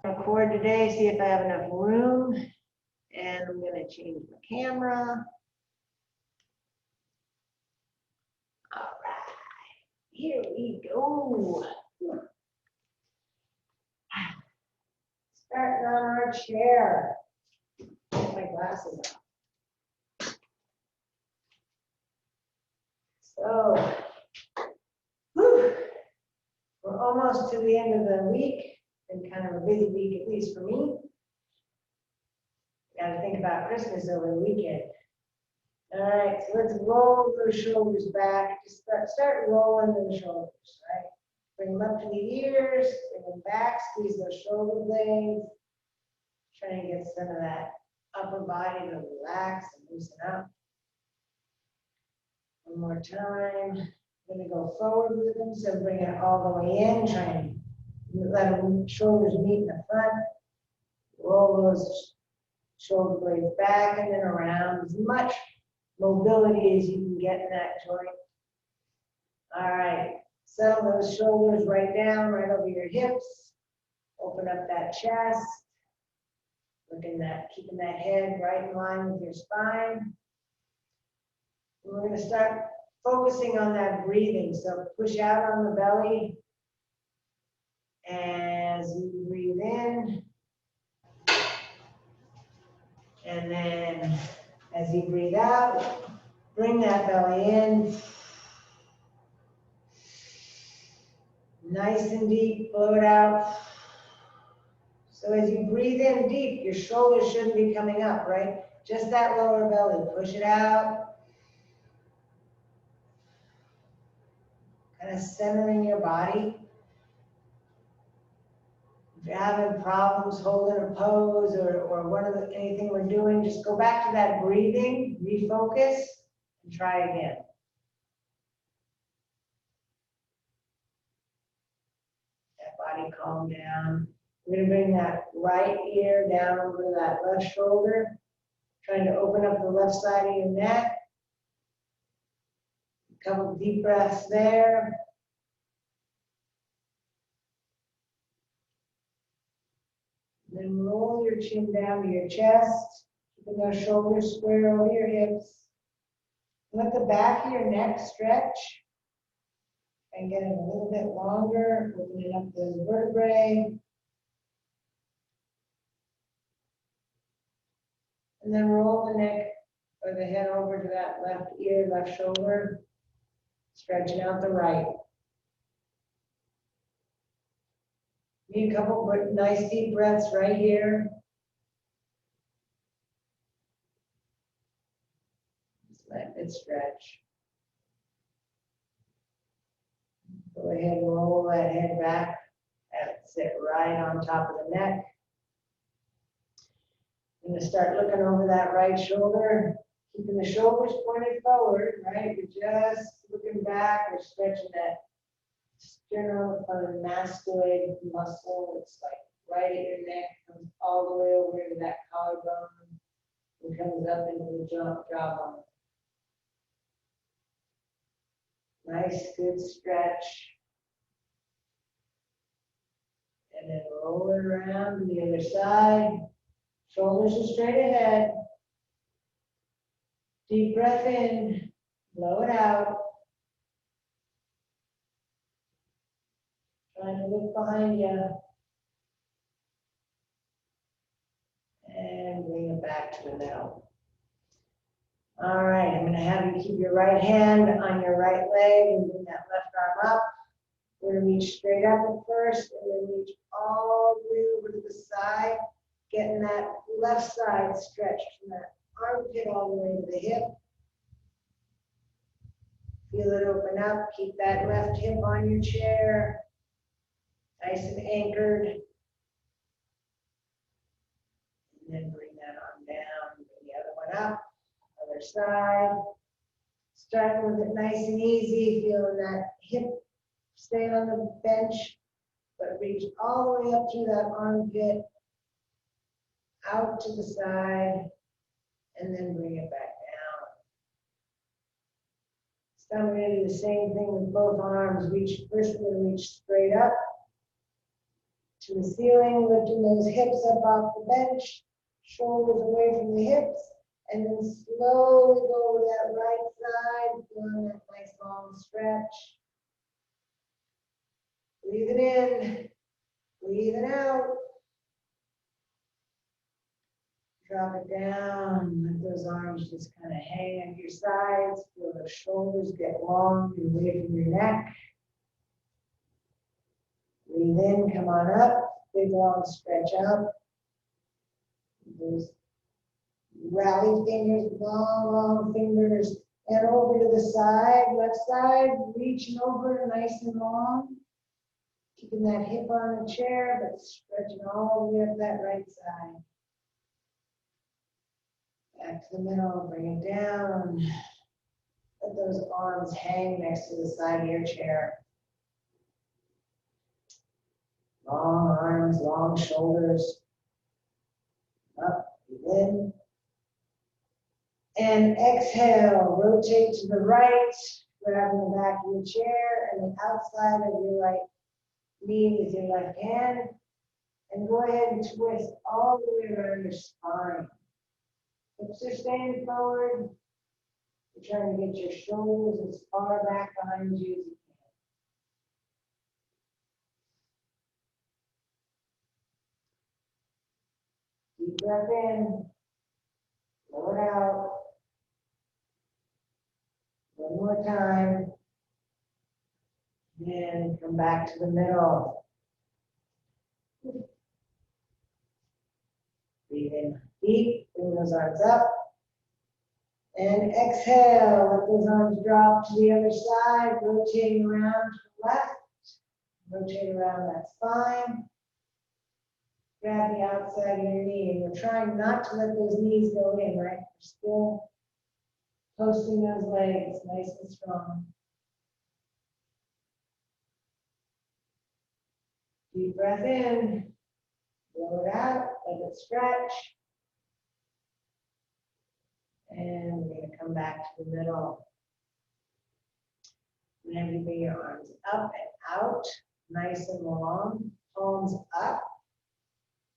Record today, see if I have enough room, and I'm going to change my camera. All right, here we go. Starting on our chair. Get my glasses on. So, we're almost to the end of the week. Been kind of a busy week, at least for me. Got to think about Christmas over the weekend. All right, so let's roll those shoulders back. Just start rolling those shoulders, right? Bring them up to the ears, bring them back, squeeze those shoulder blades. Try and get some of that upper body to relax and loosen up. One more time. I'm going to go forward with them, so bring it all the way in. Try and let them shoulders meet in the front. Roll those shoulder blades back and then around. As much mobility as you can get in that joint. All right, settle those shoulders right down, right over your hips. Open up that chest. Keeping that head right in line with your spine. And we're going to start focusing on that breathing. So push out on the belly as you breathe in. And then as you breathe out, bring that belly in. Nice and deep, blow it out. So as you breathe in deep, your shoulders shouldn't be coming up, right? Just that lower belly, push it out. Kind of centering your body. If you're having problems holding a pose or anything we're doing, just go back to that breathing, refocus, and try again. That body calm down. We're going to bring that right ear down over that left shoulder, trying to open up the left side of your neck. A couple of deep breaths there. Then roll your chin down to your chest, keeping those shoulders square over your hips. Let the back of your neck stretch and get it a little bit longer, opening up those vertebrae. And then roll the neck or the head over to that left ear, left shoulder, stretching out the right. Need a couple of nice deep breaths right here. Just let it stretch. Go ahead and roll that head back. Have it sit right on top of the neck. I'm going to start looking over that right shoulder, keeping the shoulders pointed forward, right? We're just looking back, we're stretching that sternocleidomastoid muscle. It's like right at your neck, comes all the way over into that collarbone and comes up into the jawbone. Nice, good stretch. And then roll it around to the other side. Shoulders are straight ahead. Deep breath in, blow it out. Trying to look behind you. And bring it back to the middle. All right, I'm going to have you keep your right hand on your right leg and bring that left arm up. We're going to reach straight up at first and then reach all the way over to the side. Getting that left side stretched from that armpit all the way to the hip. Feel it open up. Keep that left hip on your chair. Nice and anchored. And then bring that arm down. Bring the other one up. Other side. Starting with it nice and easy. Feeling that hip stay on the bench. But reach all the way up through that armpit. Out to the side, and then bring it back down. So I'm going to do the same thing with both arms. First we're going to reach straight up to the ceiling, lifting those hips up off the bench, shoulders away from the hips, and then slowly go to that right side, feeling that nice long stretch. Breathe it in, breathe it out. Drop it down, let those arms just kind of hang at your sides, feel the shoulders get long and away from your neck. Breathe in, come on up, big long stretch up. Those rally fingers, long, long fingers, and over to the side, left side, reaching over nice and long. Keeping that hip on the chair, but stretching all the way up that right side. Back to the middle, bring it down. Let those arms hang next to the side of your chair. Long arms, long shoulders. Up, breathe in. And exhale, rotate to the right, grabbing the back of your chair and the outside of your right knee with your left hand. And go ahead and twist all the way around your spine. Hips are staying forward. You're trying to get your shoulders as far back behind you as you can. Deep breath in, blow it out. One more time. And come back to the middle. Breathe in deep, bring those arms up. And exhale, let those arms drop to the other side, rotating around to the left. Rotate around that spine. Grab the outside of your knee. And we're trying not to let those knees go in, right? We're still posting those legs nice and strong. Deep breath in. Blow it out. Let it stretch. And we're going to come back to the middle. And then you bring your arms up and out, nice and long, palms up.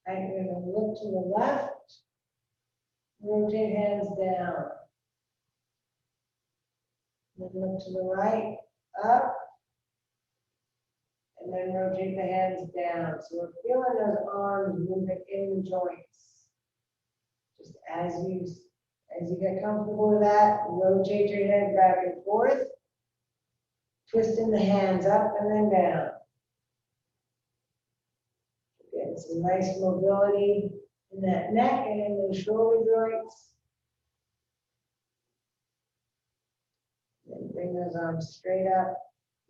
And you're going to look to the left, rotate hands down. Then look to the right, up, and then rotate the hands down. So we're feeling those arms moving in the joints. Just as you get comfortable with that, rotate your head back and forth, twisting the hands up and then down. Getting some nice mobility in that neck and in those shoulder joints. Then bring those arms straight up,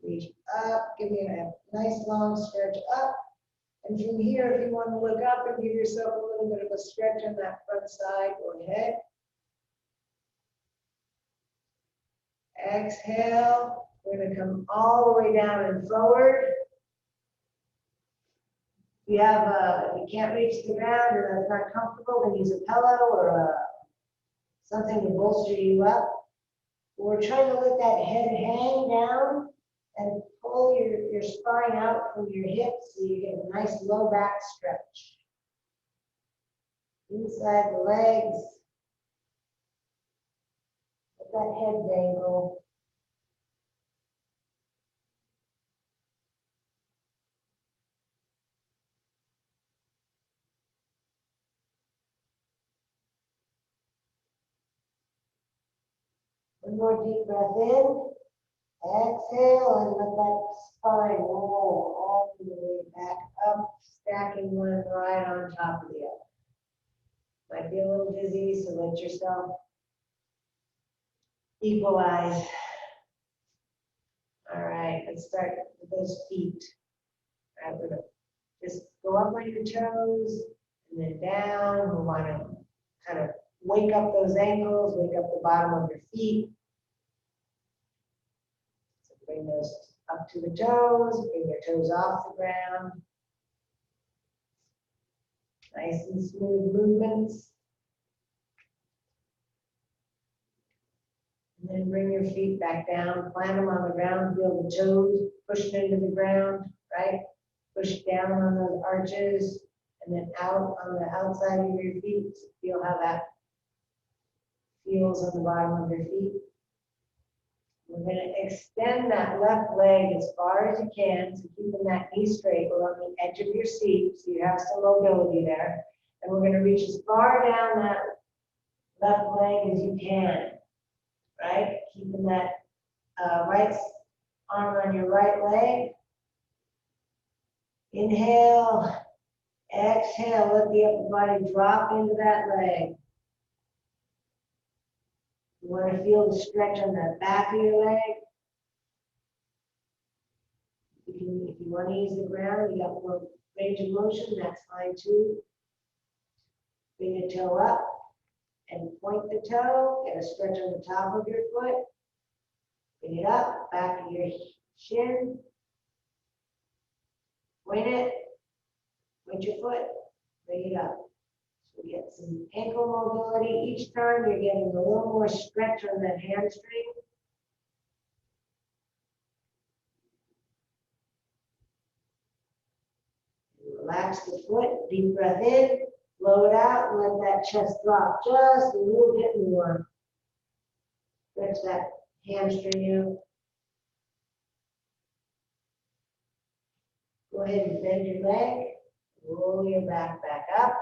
reach up, give me a nice long stretch up. And from here, if you want to look up and give yourself a little bit of a stretch on that front side, go ahead. Exhale, we're going to come all the way down and forward. If you can't reach the ground or that's not comfortable, then use a pillow or something to bolster you up. We're trying to let that head hang down and pull your spine out from your hips so you get a nice low back stretch. Inside the legs. Let that head dangle. One more deep breath in. Exhale and let that spine roll all the way back up, stacking one right on top of the other. Might be a little dizzy, so let yourself equalize. All right, let's start with those feet. All right, we're gonna just go up on your toes and then down. We want to kind of wake up those ankles, wake up the bottom of your feet. So bring those up to the toes, bring your toes off the ground. Nice and smooth movements. And then bring your feet back down, plant them on the ground, feel the toes pushing into the ground, right? Push down on those arches and then out on the outside of your feet. Feel how that feels on the bottom of your feet. We're going to extend that left leg as far as you can, so keeping that knee straight. We're on the edge of your seat, so you have some mobility there. And we're going to reach as far down that left leg as you can, right? Keeping that right arm on your right leg. Inhale, exhale, let the upper body drop into that leg. You want to feel the stretch on the back of your leg. If you want to use the ground, you got more range of motion, that's fine too. Bring the toe up and point the toe, get a stretch on the top of your foot. Bring it up, back of your shin. Point it, point your foot, bring it up. So we get some ankle mobility. Each time you're getting a little more stretch on that hamstring. Relax the foot, deep breath in, blow it out, and let that chest drop just a little bit more. Stretch that hamstring out. Go ahead and bend your leg, roll your back up.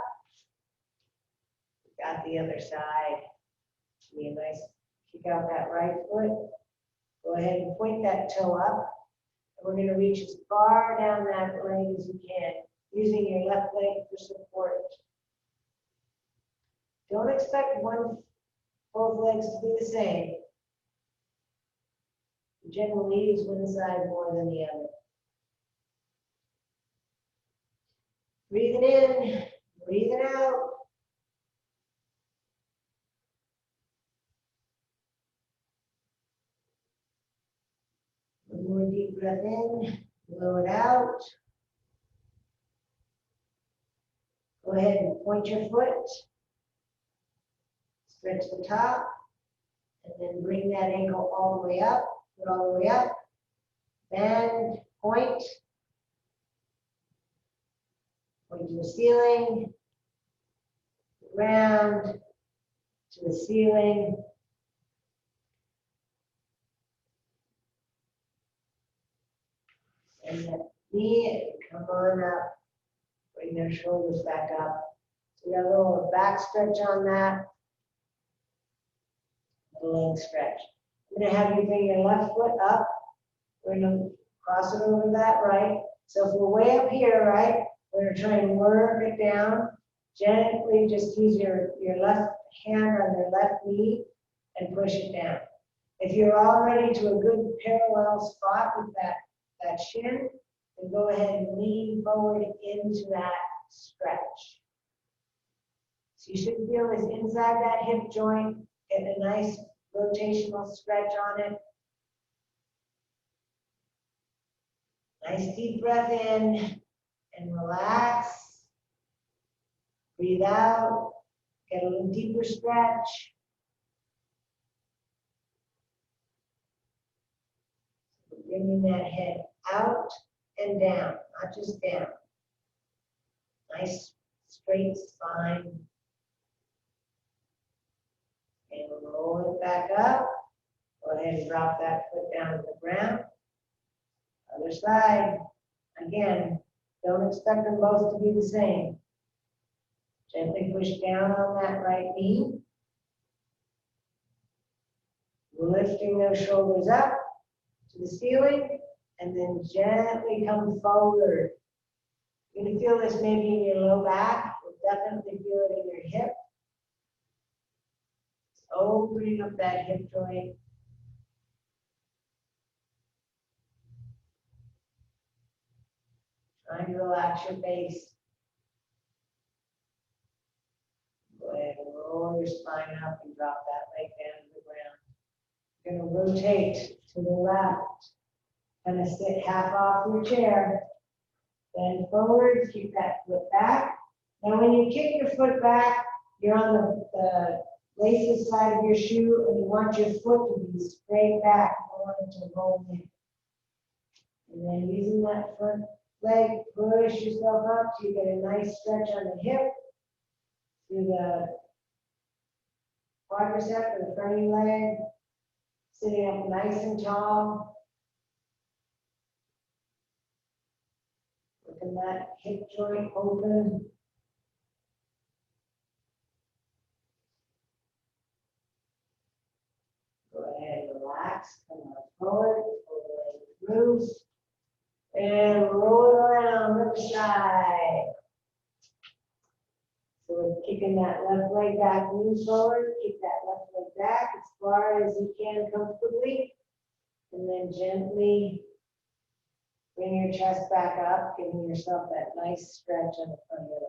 Got the other side. Be a nice kick out that right foot. Go ahead and point that toe up. And we're going to reach as far down that leg as you can, using your left leg for support. Don't expect both legs to be the same. You generally use one side more than the other. Breathing in, breathing out. One more deep breath in, blow it out. Go ahead and point your foot. Stretch the top, and then bring that ankle all the way up, foot all the way up. Bend, point. Point to the ceiling, the ground, to the ceiling. And that knee, come on up. Bring their shoulders back up. So we got a little back stretch on that. A leg stretch. I'm going to have you bring your left foot up. We're going to cross it over that right. So if we're way up here, right, we're going to try and work it down. Gently just use your left hand on your left knee and push it down. If you're already to a good parallel spot with that shin, then go ahead and lean forward into that stretch. So you should feel this inside that hip joint, get a nice rotational stretch on it. Nice deep breath in and relax. Breathe out, get a little deeper stretch. Bringing that head out and down, not just down. Nice straight spine. And roll it back up. Go ahead and drop that foot down to the ground. Other side. Again, don't expect them both to be the same. Gently push down on that right knee. Lifting those shoulders up to the ceiling, and then gently come forward. You're going to feel this maybe in your low back. You'll definitely feel it in your hip. Opening up that hip joint. Trying to relax your face. Go ahead and roll your spine up and drop that leg down to the ground. You're going to rotate to the left. Kind of sit half off your chair. Bend forward, keep that foot back. Now when you kick your foot back, you're on the laces side of your shoe, and you want your foot to be straight back. You don't want it to roll in. And then using that front leg, push yourself up till you get a nice stretch on the hip, through the quadricep or the front of your leg, sitting up nice and tall. Working that hip joint open. Go ahead and relax, come on forward, pull the leg through, and roll it around the other side. So we're kicking that left leg back, move forward, kick that left leg back as far as you can comfortably, and then gently bring your chest back up, giving yourself that nice stretch on the front of your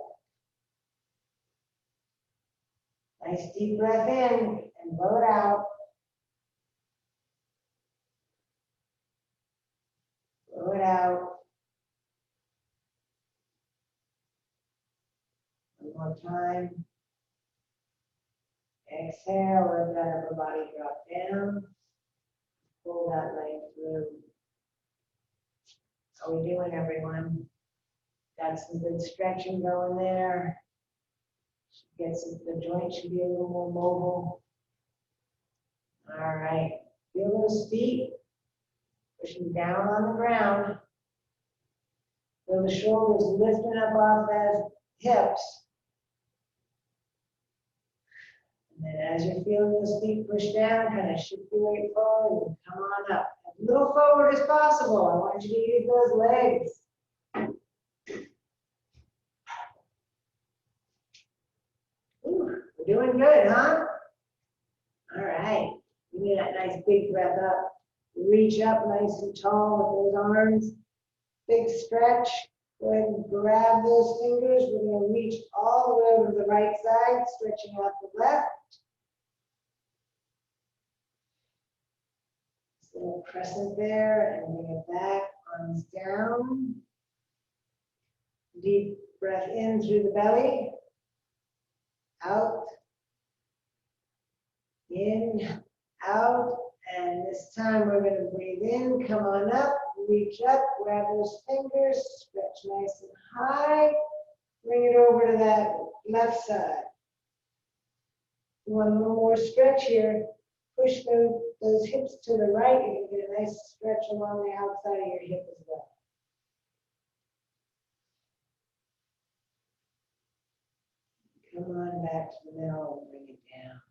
leg. Nice deep breath in and blow it out. Blow it out. One more time. Exhale, let that upper body drop down. Pull that leg through. How are we doing, everyone? Got some good stretching going there. The joint should be a little more mobile. All right. Feel those feet pushing down on the ground. Feel the shoulders lifting up off those hips. And then as you're feeling those feet push down, kind of shift your weight forward and come on up. As little forward as possible. I want you to use those legs. Ooh, we're doing good, huh? All right. Give me that nice big breath up. Reach up nice and tall with those arms. Big stretch. Go ahead and grab those fingers. We're going to reach all the way over to the right side, stretching out the left. So press it there and bring it back, arms down. Deep breath in through the belly. Out. In, out. And this time we're going to breathe in, come on up, reach up, grab those fingers, stretch nice and high. Bring it over to that left side. You want a little more stretch here. Push those hips to the right. You can get a nice stretch along the outside of your hip as well. Come on back to the middle and bring it down.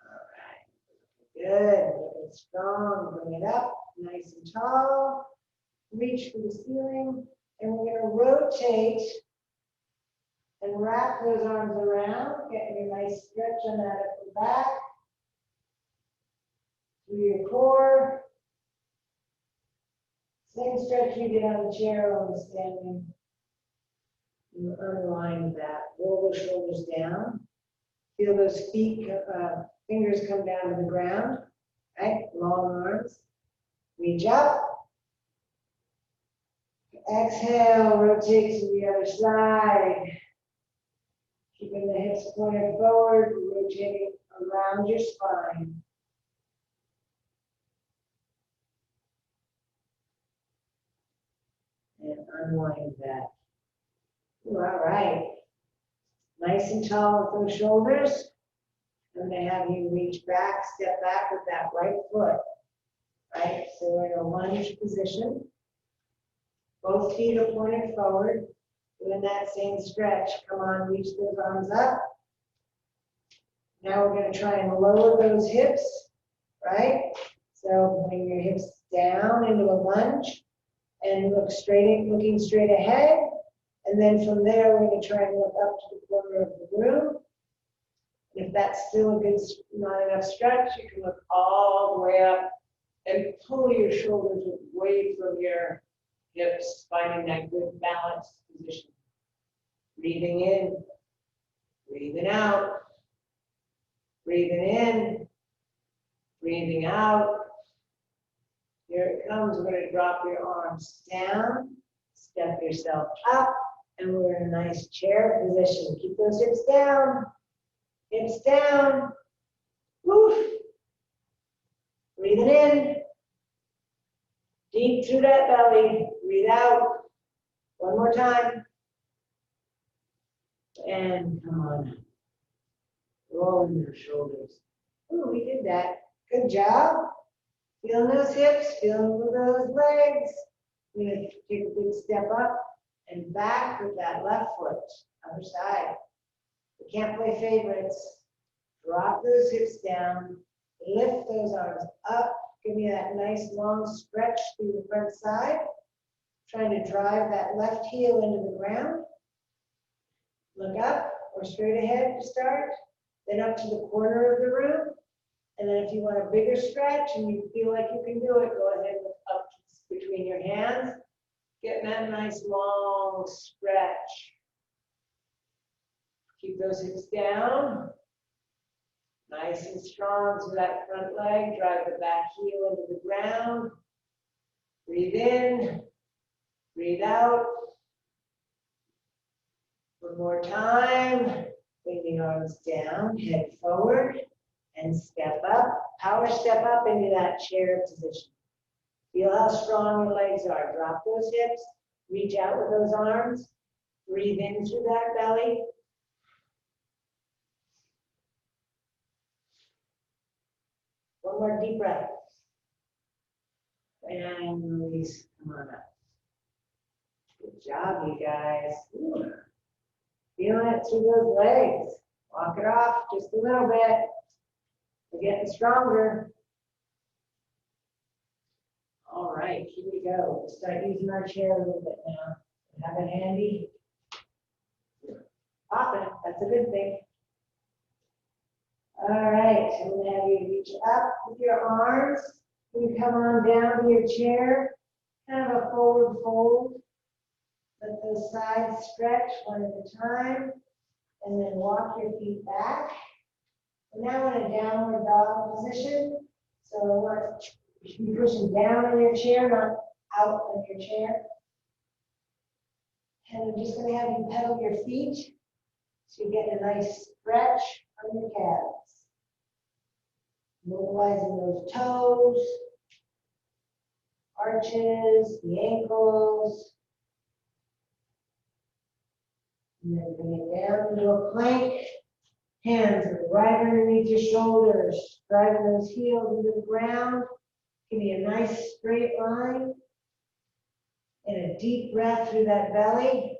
All right. Good. Looking strong. Bring it up. Nice and tall. Reach for the ceiling. And we're going to rotate and wrap those arms around, getting a nice stretch on that upper back, through your core. Same stretch you did on the chair or on the standing. You unwind that. Roll the shoulders down. Feel those feet, fingers come down to the ground. Right? Long arms. Reach up. Exhale, rotate to the other side. Keeping the hips pointed forward, rotating around your spine. And unwind that. Ooh, all right. Nice and tall with those shoulders. I'm going to have you reach back, step back with that right foot. Right? So we're in a lunge position. Both feet are pointed forward. Doing that same stretch. Come on, reach those arms up. Now we're going to try and lower those hips, right? So bring your hips down into a lunge and looking straight ahead. And then from there, we're going to try and look up to the corner of the room. And if that's still not enough stretch, you can look all the way up and pull your shoulders away from your hips, finding that good balanced position. Breathing in, breathing out, breathing in, breathing out. Here it comes. We're going to drop your arms down, step yourself up, and we're in a nice chair position. Keep those hips down, hips down. Woof. Breathing in, Deep through that belly, breathe out. One more time. And come on. Rolling your shoulders. Ooh, we did that. Good job. Feeling those hips, feeling those legs. We're going to take a big step up and back with that left foot. Other side. We can't play favorites. Drop those hips down. Lift those arms up. Give me that nice long stretch through the front side. Trying to drive that left heel into the ground. Look up or straight ahead to start. Then up to the corner of the room. And then if you want a bigger stretch and you feel like you can do it, go ahead and look up between your hands. Get that nice long stretch. Keep those hips down. Nice and strong to that front leg. Drive the back heel into the ground. Breathe in. Breathe out. One more time. Bring the arms down. Head forward. And step up. Power step up into that chair position. Feel how strong your legs are. Drop those hips. Reach out with those arms. Breathe in through that belly. One more deep breath. And release. Come on up. Good job, you guys. Ooh. Feeling it through those legs. Walk it off just a little bit. We're getting stronger. All right, here we go. We'll start using our chair a little bit now. Have it handy. Pop it. That's a good thing. All right, I'm going to have you reach up with your arms. You come on down to your chair. Kind of a forward fold. Let those sides stretch one at a time. And then walk your feet back. We're now in a downward dog position. So I want you to be pushing down on your chair, not out of your chair. And I'm just going to have you pedal your feet so you get a nice stretch on your calves. Mobilizing those toes, arches, the ankles. And then bring it down into a plank. Hands right underneath your shoulders, driving those heels into the ground. Give me a nice straight line. And a deep breath through that belly.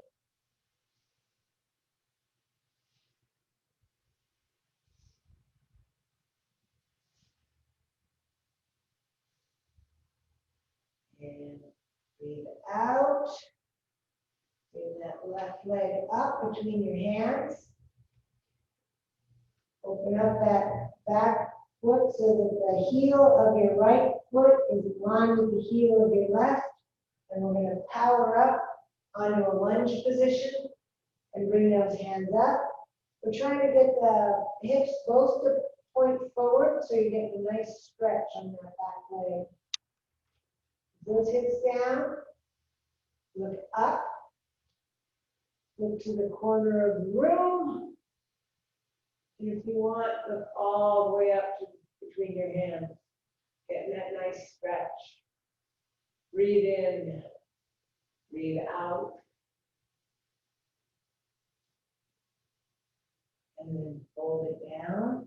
And breathe out. Bring that left leg up between your hands. Open up that back foot so that the heel of your right foot is in line with the heel of your left. And we're going to power up onto a lunge position and bring those hands up. We're trying to get the hips both to point forward so you get a nice stretch on that back leg. Those hips down. Look up. Look to the corner of the room. And if you want, look all the way up to between your hands. Getting that nice stretch. Breathe in. Breathe out. And then fold it down.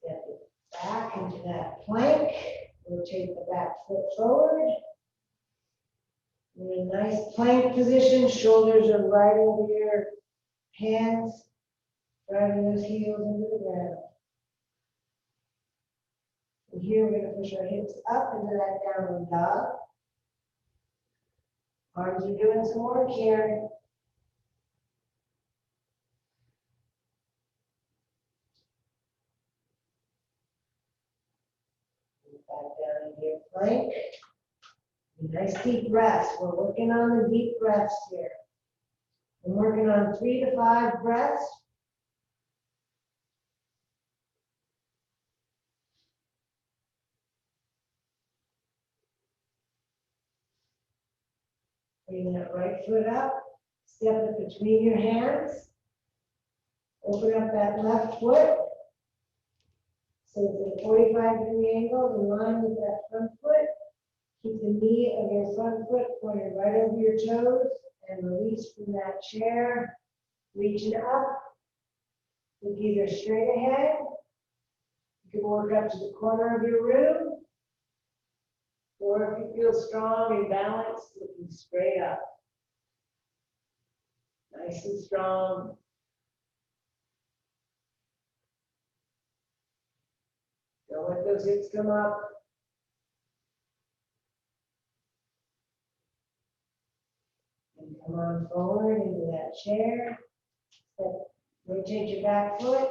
Step it back into that plank. Rotate the back foot forward. In a nice plank position. Shoulders are right over your hands. Driving those heels into the ground. And here we're going to push our hips up into that downward dog. Arms are doing some work here. Back down into your plank. Nice deep breaths. We're working on the deep breaths here. I'm working on 3 to 5 breaths. Bring that right foot up. Step it between your hands. Open up that left foot. So it's a 45-degree angle in line with that front foot. Keep the knee of your front foot pointed right over your toes and release from that chair. Reaching up. Look either straight ahead. You can work up to the corner of your room. Or if you feel strong and balanced, looking straight up. Nice and strong. Don't let those hips come up. And come on forward into that chair. Rotate your back foot.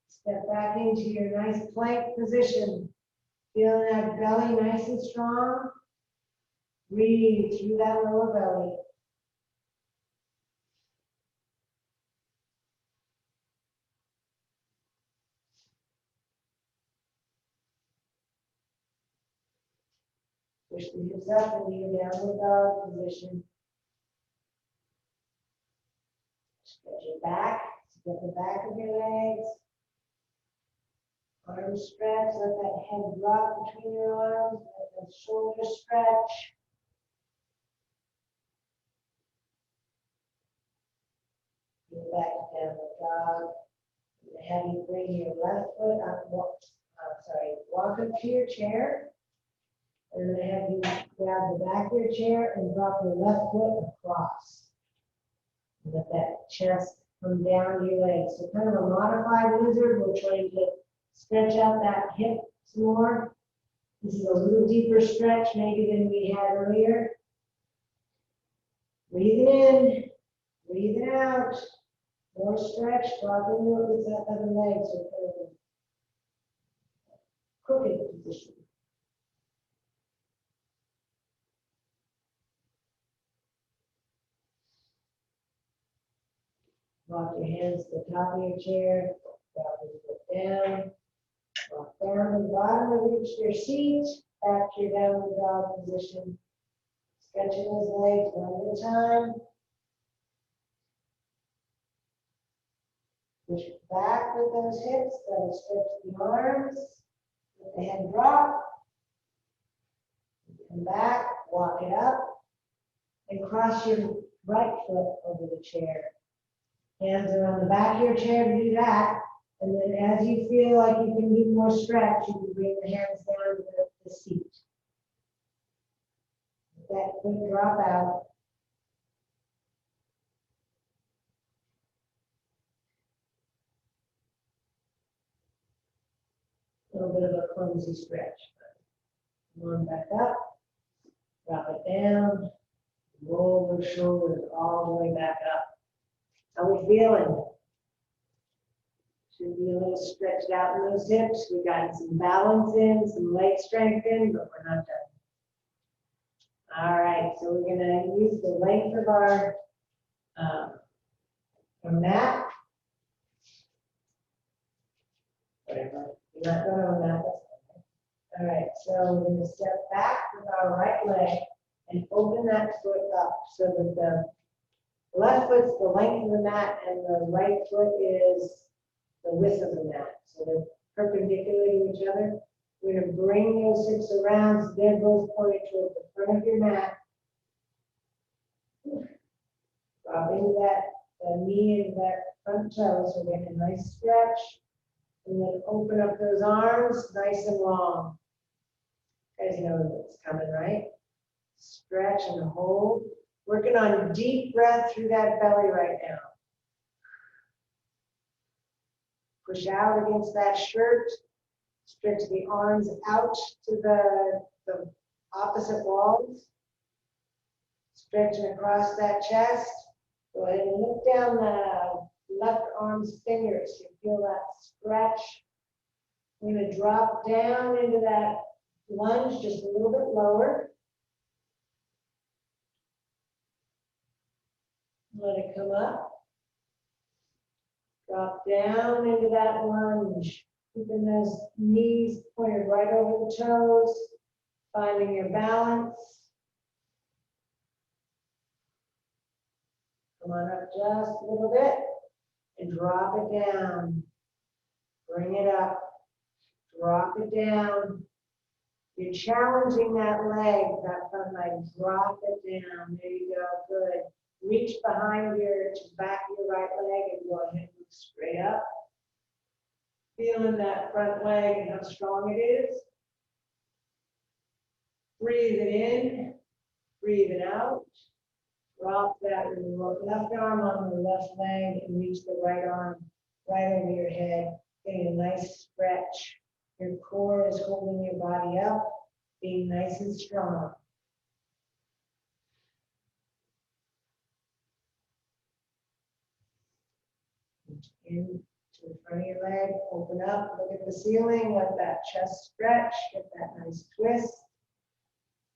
Step back into your nice plank position. Feeling that belly nice and strong. Breathe through that lower belly. Push the hips up into your downward dog position. Stretch your back. Step the back of your legs. Arms stretch. Let that head drop between your arms. Let the shoulders stretch. Get back to downward dog. Have you bring your left foot up, walk up to your chair. And then have you grab the back of your chair and drop your left foot across. And let that chest come down to your legs. So kind of a modified lizard. We're trying to stretch out that hip some more. This is a little deeper stretch maybe than we had earlier. Breathing in, breathing out. More stretch, drop into it with that other leg. So kind of a crooked position. Walk your hands to the top of your chair, drop your foot down, walk down to the bottom of your seat, back to your downward dog position. Stretching those legs one at a time. Push back with those hips, that'll stretch the arms, let the head drop. Come back, walk it up, and cross your right foot over the chair. Hands are on the back of your chair to do that. And then as you feel like you can do more stretch, you can bring the hands down to the seat. Let that foot drop out. A little bit of a clumsy stretch. Come on back up. Drop it down. Roll the shoulders all the way back up. How are we feeling? Should be a little stretched out in those hips. We got some balance in, some leg strength in, but we're not done. All right, so we're going to use the length of our mat. Whatever. You're not going on that. All right, so we're going to step back with our right leg and open that foot up so that the left foot's the length of the mat and the right foot is the width of the mat. So they're perpendicular to each other. We're going to bring those hips around so they're both pointed toward the front of your mat. Drop into that knee into that front toe so we get a nice stretch. And then open up those arms nice and long. You guys know what's coming, right? Stretch and hold. Working on deep breath through that belly right now. Push out against that shirt. Stretch the arms out to the opposite walls. Stretching across that chest. Go ahead and look down the left arm's fingers. You feel that stretch. We're going to drop down into that lunge just a little bit lower. Let it come up. Drop down into that lunge. Keeping those knees pointed right over the toes. Finding your balance. Come on up just a little bit. And drop it down. Bring it up. Drop it down. You're challenging that leg, that front leg. Drop it down. There you go. Good. Reach behind your back of your right leg and go ahead and look straight up. Feeling that front leg and how strong it is. Breathe it in. Breathe it out. Drop that left arm on the left leg and reach the right arm right over your head. Getting a nice stretch. Your core is holding your body up, being nice and strong. Reach in to the front of your leg, open up, look at the ceiling, let that chest stretch, get that nice twist.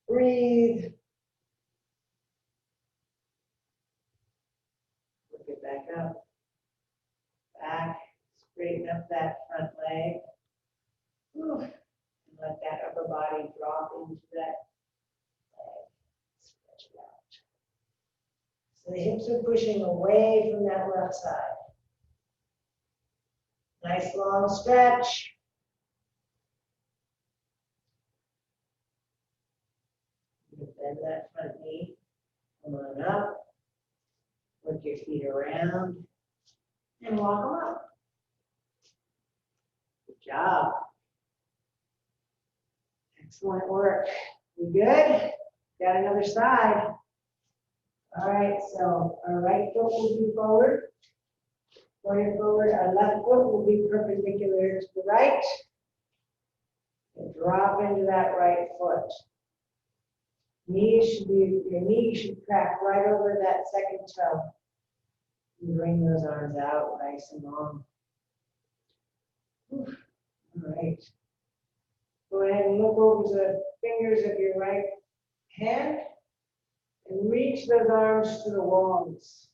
Breathe. Look it back up. Back, straighten up that front leg. Whew. And let that upper body drop into that leg. Stretch it out. So the hips are pushing away from that left side. Nice long stretch. Bend that front knee. Come on up. Work your feet around. And walk them up. Good job. Excellent work. You good? Got another side. All right, so our right foot will be forward. Pointed forward, our left foot will be perpendicular to the right. And drop into that right foot. Your knee should crack right over that second toe. And bring those arms out nice and long. All right. Go ahead and look over the fingers of your right hand and reach those arms to the walls.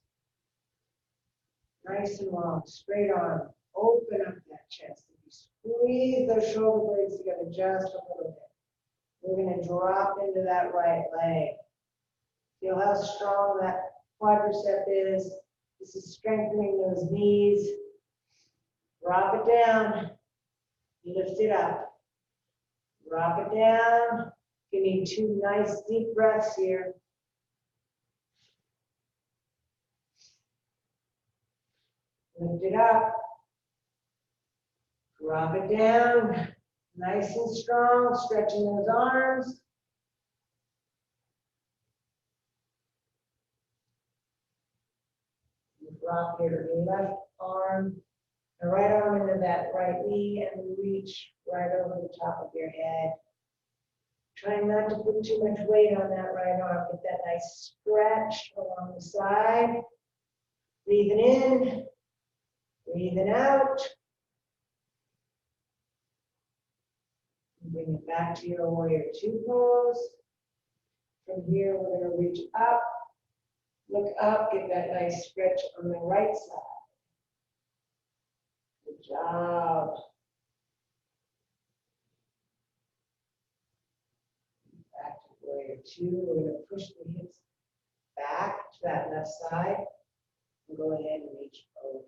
Nice and long, straight arm. Open up that chest. Squeeze those shoulder blades together just a little bit. We're going to drop into that right leg. Feel how strong that quadricep is. This is strengthening those knees. Drop it down. Lift it up. Drop it down. You need 2 nice deep breaths here. Lift it up. Drop it down. Nice and strong, stretching those arms. Drop your left arm, the right arm into that right knee, and reach right over the top of your head. Trying not to put too much weight on that right arm. Get that nice stretch along the side. Breathing in, breathing out. Bring it back to your warrior 2 pose. From here, we're going to reach up, look up, get that nice stretch on the right side. Good job. Back to warrior 2. We're going to push the hips back to that left side. And go ahead and reach over.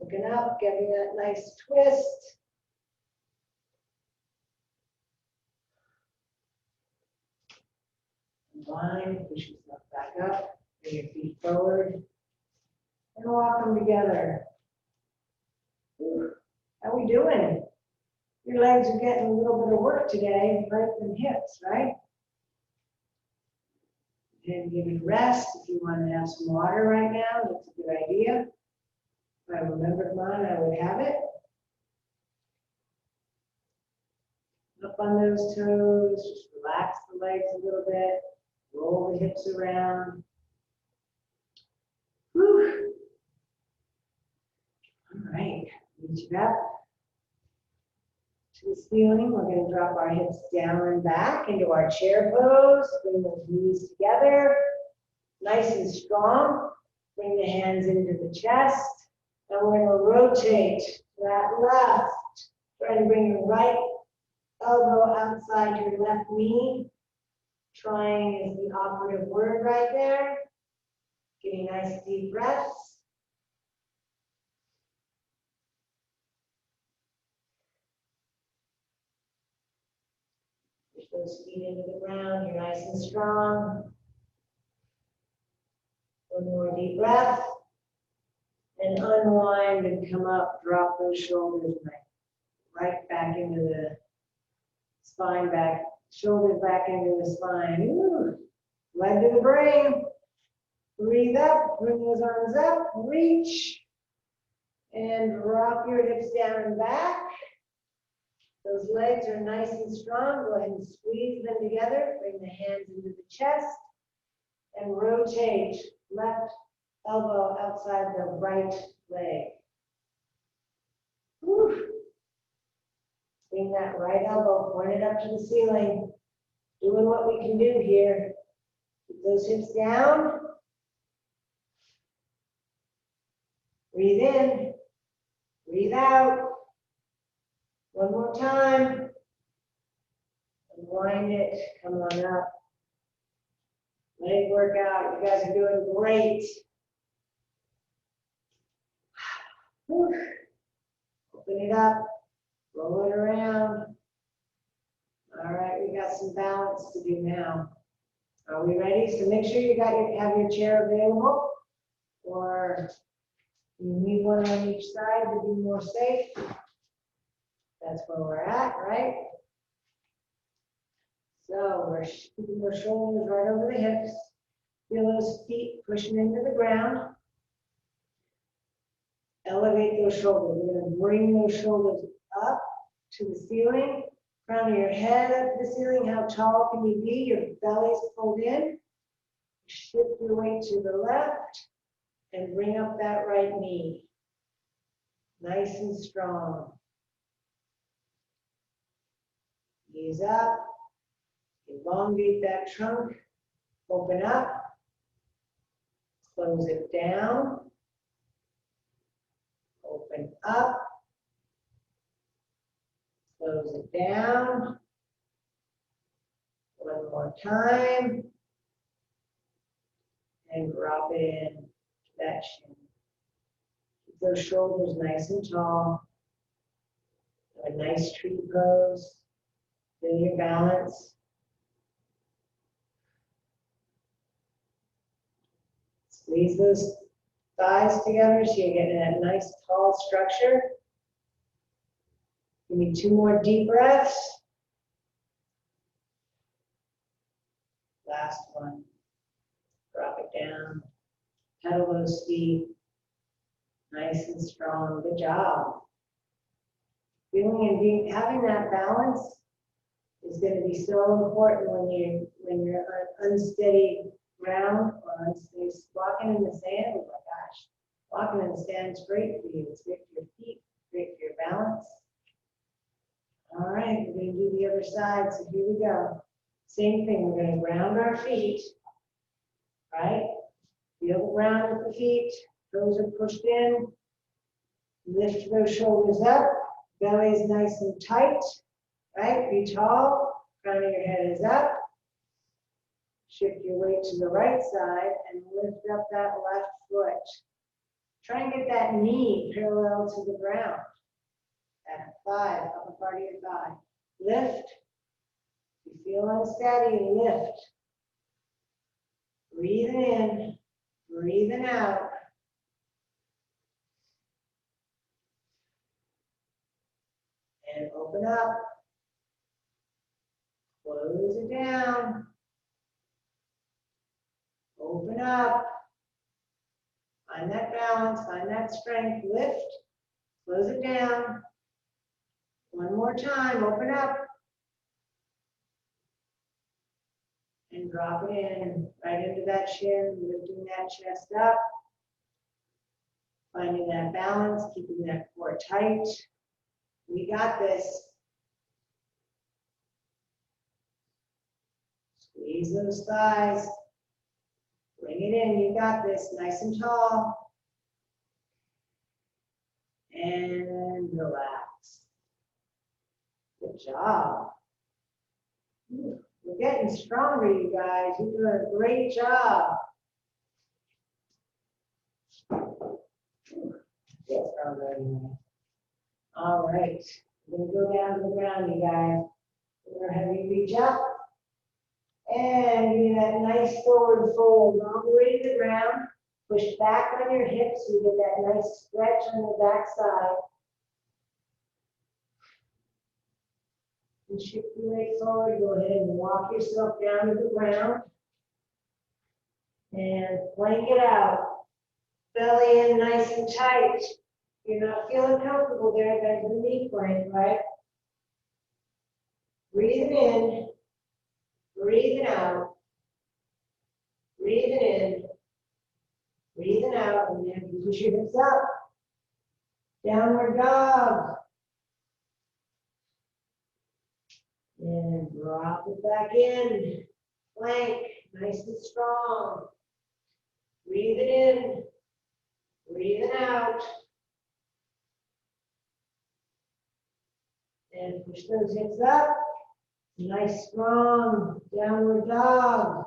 Looking up, getting that nice twist. Combine, push yourself back up, bring your feet forward, and walk them together. How we doing? Your legs are getting a little bit of work today, right from hips, right? And give you rest. If you want to have some water right now, that's a good idea. If I remembered mine, I would have it. Up on those toes, just relax the legs a little bit. Roll the hips around. Whew. All right, reach it up to the ceiling. We're going to drop our hips down and back into our chair pose. Bring those knees together, nice and strong. Bring the hands into the chest. And we're going to rotate to that left. Try to bring your right elbow outside your left knee. Trying is the operative word right there. Getting nice deep breaths. Those feet into the ground, you're nice and strong. One more deep breath. And unwind and come up, drop those shoulders right back into the spine back, shoulders back into the spine. Ooh. Leg to the brain. Breathe up, bring those arms up, reach. And drop your hips down and back. Those legs are nice and strong. Go ahead and squeeze them together. Bring the hands into the chest. And rotate left elbow outside the right leg. Whew. Bring that right elbow pointed up to the ceiling. Doing what we can do here. Keep those hips down. Breathe in. Breathe out. One more time. Unwind it. Come on up. Leg workout. You guys are doing great. Whew. Open it up. Roll it around. All right, we got some balance to do now. Are we ready? So make sure you have your chair available, or you need one on each side to be more safe. That's where we're at, right? So we're keeping those shoulders right over the hips. Feel those feet pushing into the ground. Elevate those shoulders. We're going to bring those shoulders up to the ceiling. Crown of your head up to the ceiling. How tall can you be? Your belly's pulled in. Shift your weight to the left and bring up that right knee. Nice and strong. Knees up. Elongate that trunk. Open up. Close it down. Open up. Close it down. One more time. And drop it in to that shin. Keep those shoulders nice and tall. Have a nice tree pose. Feel your balance. Squeeze those thighs together so you get that nice tall structure. Give me 2 more deep breaths. Last one. Drop it down. Pedal those feet. Nice and strong. Good job. Feeling and having that balance is going to be so important when you're on unsteady ground or unsteady. Walking in the sand, oh my gosh. Walking in the sand is great for you. It's great for your feet, great for your balance. All right, we're going to do the other side. So here we go. Same thing. We're going to ground our feet. Right? Feel the ground with the feet. Toes are pushed in. Lift those shoulders up. Belly is nice and tight. Right? Be tall. Crown of your head is up. Shift your weight to the right side and lift up that left foot. Try and get that knee parallel to the ground. That thigh, the upper part of your thigh. Lift. If you feel unsteady, lift. Breathing in, breathing out. And open up. Close it down. Open up. Find that balance, find that strength. Lift. Close it down. One more time. Open up. And drop it in, right into that shin, lifting that chest up. Finding that balance, keeping that core tight. We got this. Squeeze those thighs. Bring it in, you got this, nice and tall. And relax. Good job. We're getting stronger, you guys. You're doing a great job. Get stronger anyway. All right. We're going to go down to the ground, you guys. We're gonna have you reach up and do that nice forward fold all the way to the ground. Push back on your hips, so you get that nice stretch on the back side. And shift your leg forward, go ahead and walk yourself down to the ground. And plank it out. Belly in nice and tight. If you're not feeling comfortable there, there's the knee plank, right? Breathing in, breathing out, breathing in, breathing out, and then you push your hips up. Downward dog. And drop it back in. Plank, nice and strong. Breathe it in, breathe it out. And push those hips up. Nice, strong, downward dog.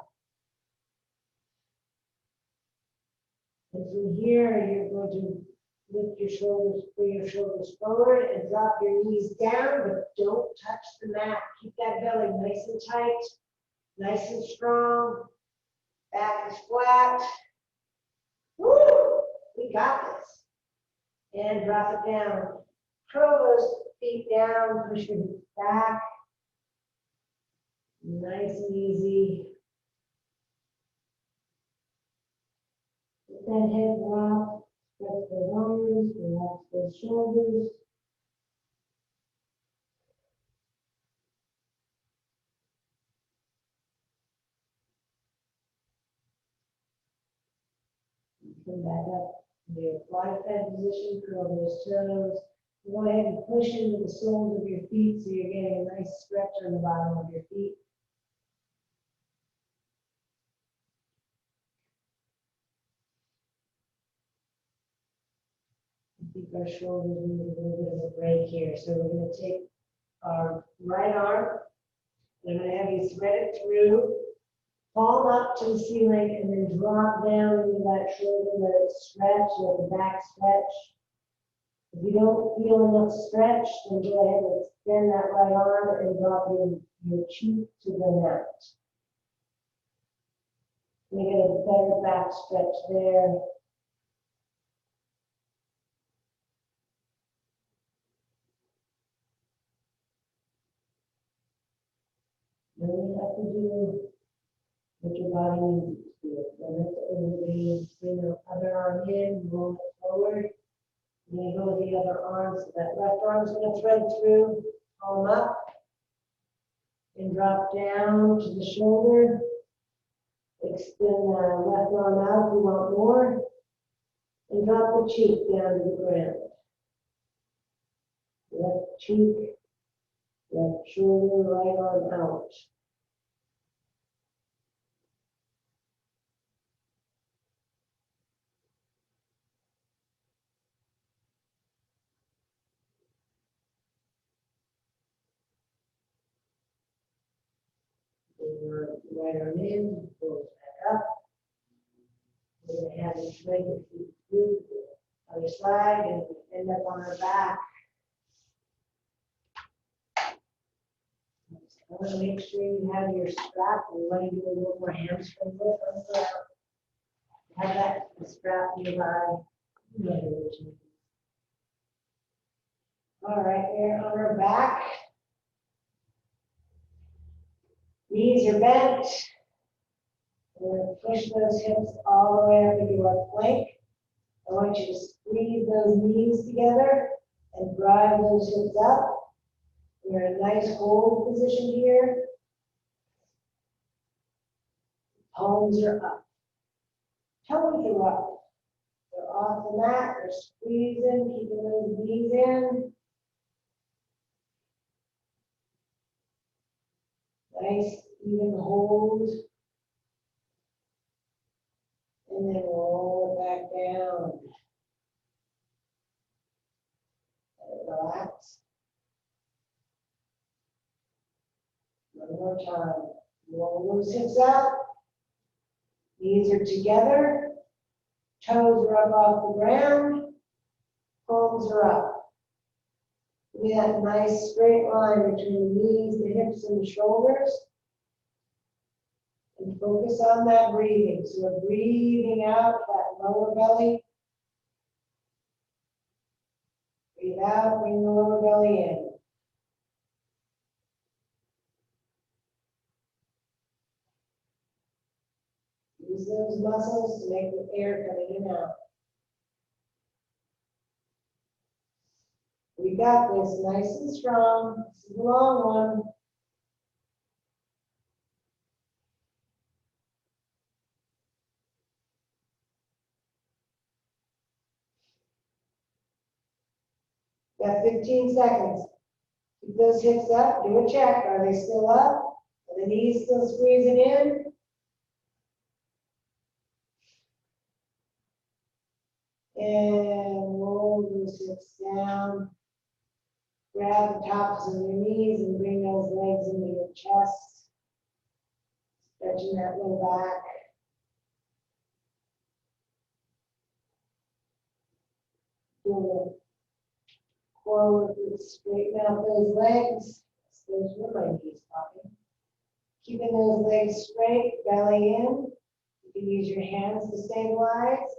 And from here, you're going to lift your shoulders, pull your shoulders forward and drop your knees down, but don't touch the mat. Keep that belly nice and tight, nice and strong. Back is flat. Woo! We got this. And drop it down. Curl those feet down, push your hips back. Nice and easy. Let that head drop. Stretch those arms, relax those shoulders. Come back up to your fly fed position, curl those toes. Go ahead and push into the soles of your feet so you're getting a nice stretch on the bottom of your feet. I think our shoulders need a little bit of a break here. So we're going to take our right arm, and I'm going to have you thread it through, palm up to the ceiling, and then drop down into that shoulder, let it stretch, let the back stretch. If you don't feel enough stretch, then go ahead and extend that right arm and drop your cheek to the mat. We get a better back stretch there. Then we have to do what your body needs to do. And that's everybody, bring the other arm in, roll it forward. And then go with the other arm. So that left arm's going to thread through, palm up, and drop down to the shoulder. Extend the left arm out if you want more. And drop the cheek down to the ground. Left cheek, left shoulder, right arm out. Right arm in, pull it back up. We're going to have you straight your feet through the other side and end up on our back. I want to make sure you have your strap. We want to do a little more hamstring lift on the ground. Have that strap nearby. All right, there on our back. Knees are bent. We're going to push those hips all the way up into our plank. I want you to squeeze those knees together and drive those hips up. We're in a nice hold position here. Palms are up. Toes are up. They're off the mat. They're squeezing, keeping those knees in. Nice, even hold. And then roll it back down. And relax. One more time. Roll those hips up. Knees are together. Toes are up off the ground. Palms are up. Give me that nice straight line between the knees, the hips, and the shoulders. And focus on that breathing. So we're breathing out that lower belly. Breathe out, bring the lower belly in. Use those muscles to make the air come in and out. We got this, nice and strong. This is a long one. Got 15 seconds. Keep those hips up, do a check. Are they still up? Are the knees still squeezing in? And roll those hips down. Grab the tops of your knees and bring those legs into your chest. Stretching that low back. Do a forward, straighten out those legs. Those were my knees popping. Keeping those legs straight, belly in. You can use your hands to stabilize.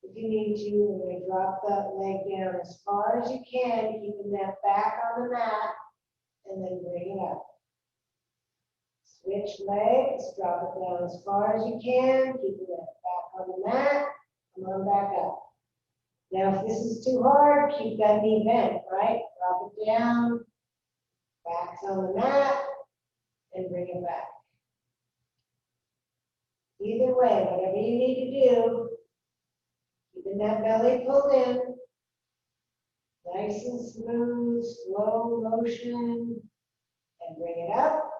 If you need to, you're going to drop that leg down as far as you can, keeping that back on the mat, and then bring it up. Switch legs, drop it down as far as you can, keeping that back on the mat, come on back up. Now, if this is too hard, keep that knee bent, right? Drop it down, back's on the mat, and bring it back. Either way, whatever you need to do, keeping that belly pulled in, nice and smooth, slow motion, and bring it up.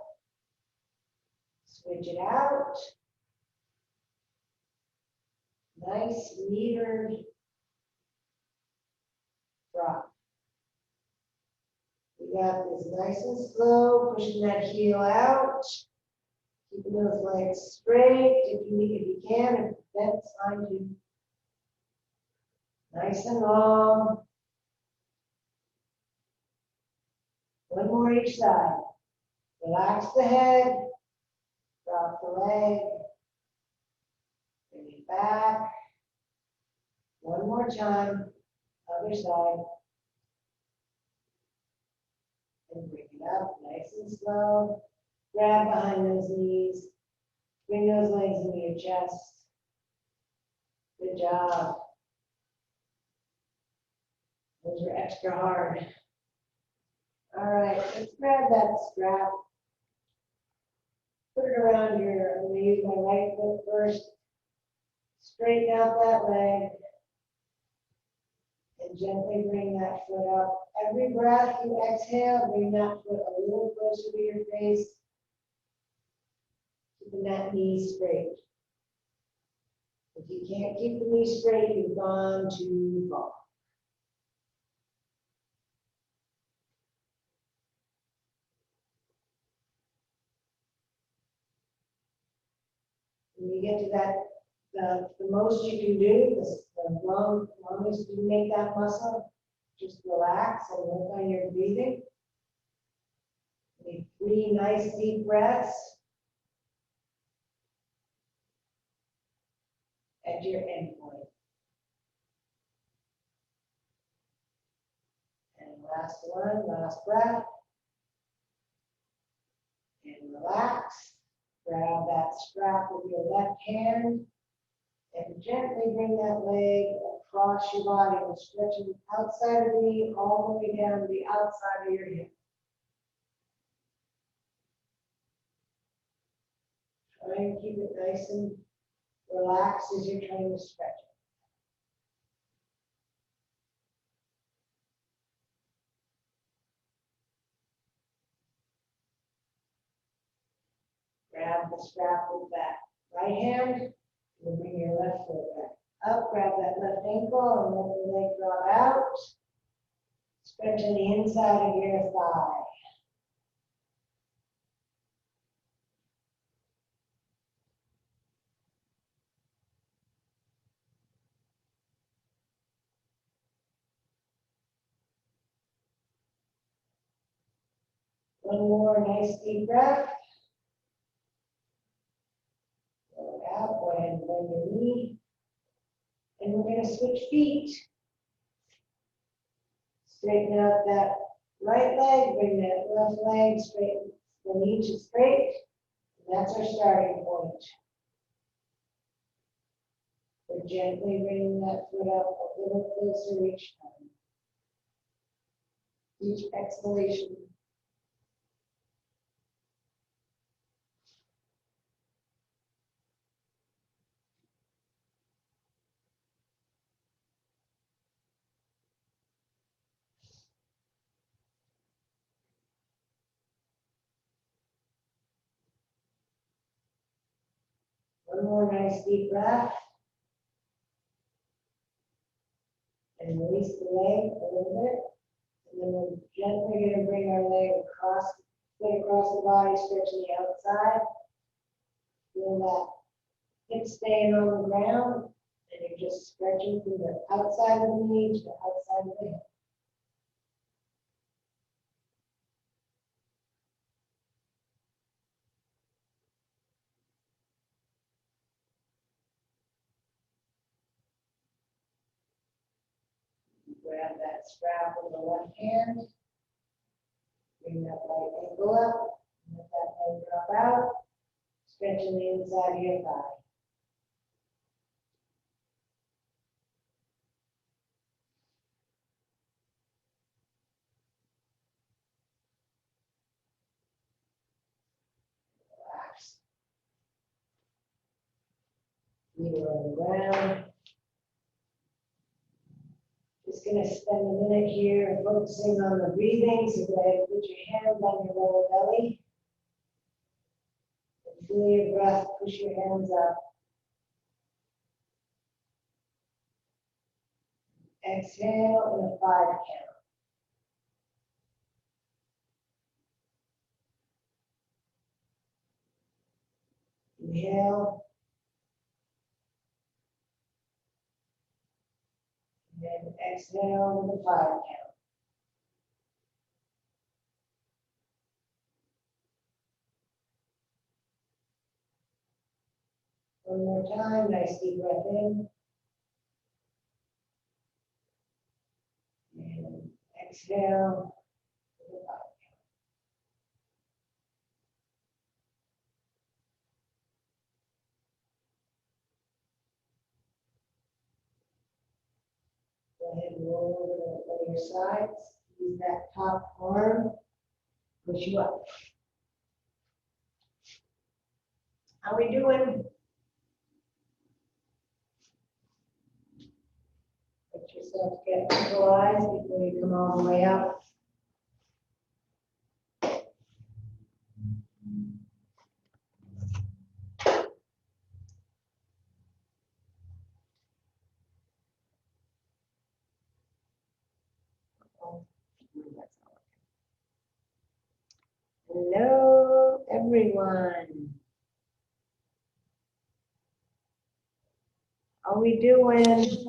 Switch it out. Nice metered drop. We got this nice and slow, pushing that heel out, keeping those legs straight. If you can, if that's fine too. Nice and long. One more each side. Relax the head, drop the leg, bring it back. One more time, other side. And bring it up, nice and slow. Grab behind those knees. Bring those legs into your chest. Good job. Those are extra hard. All right, let's grab that strap. Put it around here. I'm going to use my right foot first. Straighten out that leg. And gently bring that foot up. Every breath you exhale, bring that foot a little closer to your face. Keeping that knee straight. If you can't keep the knee straight, you've gone too far. When you get to that, the most you can do, the longest you make that muscle, just relax and work on your breathing. Take 3 nice deep breaths at your end point. And last one, last breath. And relax. Grab that strap with your left hand and gently bring that leg across your body and stretching the outside of the knee all the way down to the outside of your hip. Try and keep it nice and relaxed as you're trying to stretch it. Grab the strap with that right hand and bring your left foot back up. Grab that left ankle and let the leg drop out. Stretching the inside of your thigh. One more nice deep breath. Blow it out. Go ahead and bend your knee. And we're going to switch feet. Straighten out that right leg. Bring that left leg straight. The knee to straight. And that's our starting point. We're gently bringing that foot up a little closer each time. Each exhalation. One more nice deep breath. And release the leg a little bit. And then we're gently going to bring our leg across, foot across the body, stretching the outside. Feel that hip staying on the ground. And you're just stretching from the outside of the knee to the outside of the hip. Grab that strap with the left hand. Bring that right ankle up. Let that leg drop out. Stretching the inside of your thigh. Relax. Feet are on the ground. Just going to spend a minute here focusing on the breathing. So go ahead and put your hands on your lower belly. And feel your breath. Push your hands up. Exhale in a 5 count. Inhale. And then exhale with a 5 count. One more time, nice deep breath in. And exhale with a 5 count. Go ahead and roll over to your sides. Use that top arm. Push you up. How we doing? Let yourself get visualized before you come all the way up. Hello, everyone. How we doing?